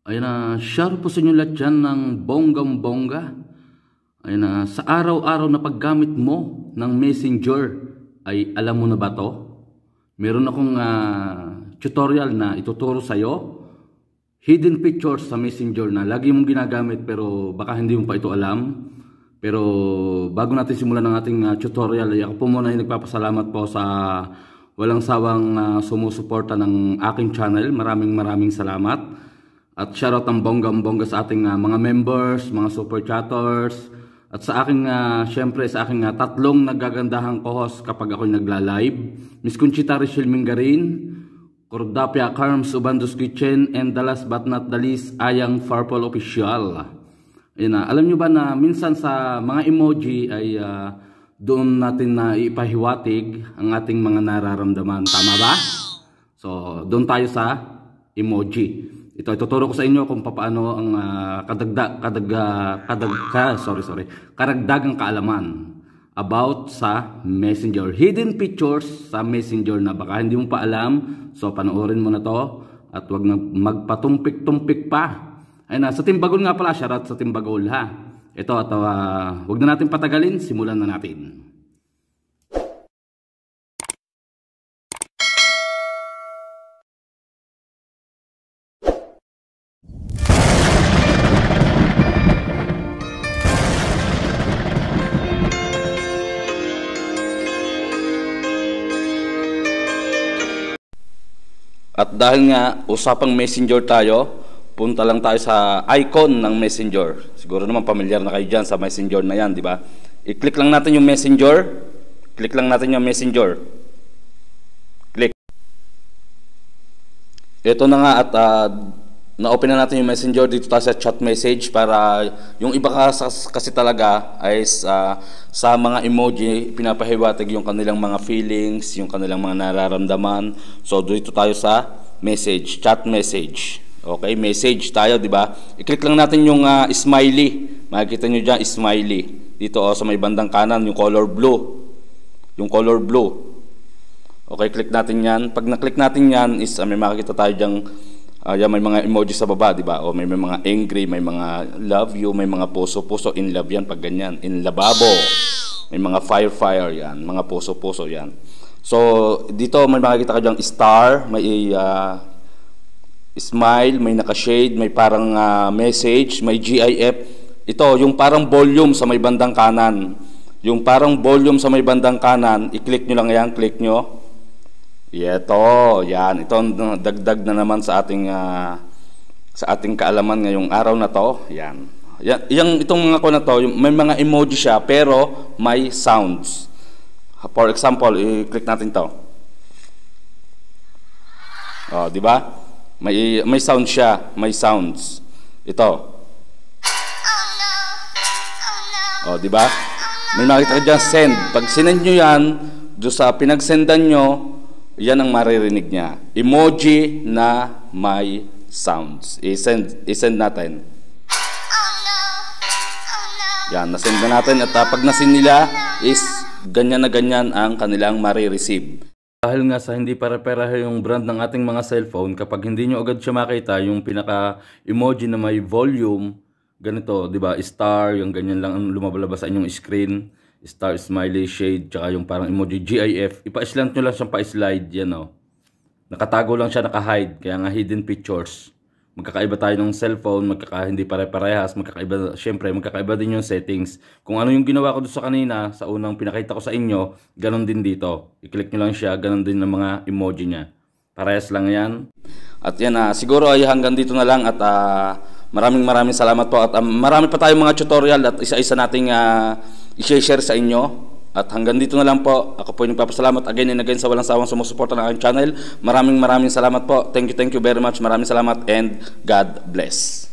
Ayun na, share po sa inyo lahat dyan ng bonggang-bongga. Ayun na, sa araw-araw na paggamit mo ng Messenger, ay alam mo na ba to? Meron akong tutorial na ituturo sa'yo. Hidden pictures sa Messenger na lagi mong ginagamit pero baka hindi mo pa ito alam. Pero bago natin simulan ng ating tutorial, ay ako po muna ay nagpapasalamat po sa walang sawang sumusuporta ng aking channel. Maraming salamat. At shoutout ng bonggang-bongga sa ating mga members, mga super chatters, at sa aking, syempre sa aking tatlong nagagandahang co-host kapag ako'y nagla-live. Miss Conchita Rachel Mingarin, Cordapia Carms Ubandos Kitchen, and the last but not the least, Ayang Farpol Official. Ayun na, alam nyo ba na minsan sa mga emoji ay doon natin na ipahiwatig ang ating mga nararamdaman. Tama ba? So, doon tayo sa emoji. Ito, ituturo ko sa inyo kung paano ang karagdagang kaalaman about sa Messenger. Hidden pictures sa Messenger na baka hindi mo pa alam. So, panoorin mo na to at wag na magpatumpik-tumpik pa. Ayun na, sa Timbagol nga pala, shoutout sa Timbagol ha. Ito, wag na natin patagalin, simulan na natin. At dahil nga usapang Messenger tayo, punta lang tayo sa icon ng Messenger. Siguro naman pamilyar na kayo dyan sa Messenger na yan, di ba? I-click lang natin yung Messenger. Click lang natin yung Messenger. Click. Ito na nga at na-open na natin yung Messenger. Dito tayo sa chat message para yung iba kasi talaga ay sa mga emoji pinapahiwatig yung kanilang mga feelings, yung kanilang mga nararamdaman. So dito tayo sa message, chat message. Okay, message tayo, di ba? I-click lang natin yung smiley. Makikita nyo dyan, smiley. Dito sa may bandang kanan, yung color blue. Yung color blue. Okay, click natin yan. Pag na-click natin yan, may makikita tayo dyan. May mga emoji sa baba, di ba? O may mga angry, may mga love you, may mga puso-puso, in love yan pag ganyan. In lababo. May mga fire yan, mga puso-puso yan. So, dito may makikita ka dyang star, may smile, may naka-shade, may parang message, may GIF. Ito, yung parang volume sa may bandang kanan. Yung parang volume sa may bandang kanan, i-click nyo lang yan, click nyo. Ito, yan. Ito dagdag na naman sa ating kaalaman ngayong araw na to. Yan. Itong mga ko na to, may mga emoji siya pero may sounds. For example, i-click natin to. Oh, di ba? May sound siya, may sounds. Ito. Oh, di ba? May makita ka diyan send. Pag sinend nyo yan, do sa pinagsendan nyo, yan ang maririnig niya. Emoji na may sounds. I-send natin. Yan, nasend na natin. At pag nasend nila, is ganyan na ganyan ang kanilang marireceive. Dahil nga sa hindi pare-pareho yung brand ng ating mga cellphone, kapag hindi nyo agad siya makita, yung pinaka-emoji na may volume, ganito, di ba? Star, yung ganyan lang ang lumabalabas sa inyong screen. Star, smiley, shade, tsaka yung parang emoji GIF. Ipa-slant nyo lang siyang pa-slide, yan o. Nakatago lang siya, naka-hide. Kaya nga hidden pictures. Magkakaiba tayo ng cellphone, hindi pare-parehas, syempre magkakaiba din yung settings. Kung ano yung ginawa ko doon sa kanina, sa unang pinakita ko sa inyo, ganun din dito. I-click nyo lang siya, ganun din ng mga emoji niya. Parehas lang yan. At yan, siguro ay hanggang dito na lang at maraming salamat po. At marami pa tayong mga tutorial at isa-isa nating i-share sa inyo. At hanggang dito na lang po. Ako po yung nagpapasalamat again and again sa walang sawang sumusuporta ng aking channel. Maraming salamat po. Thank you very much. Maraming salamat and God bless.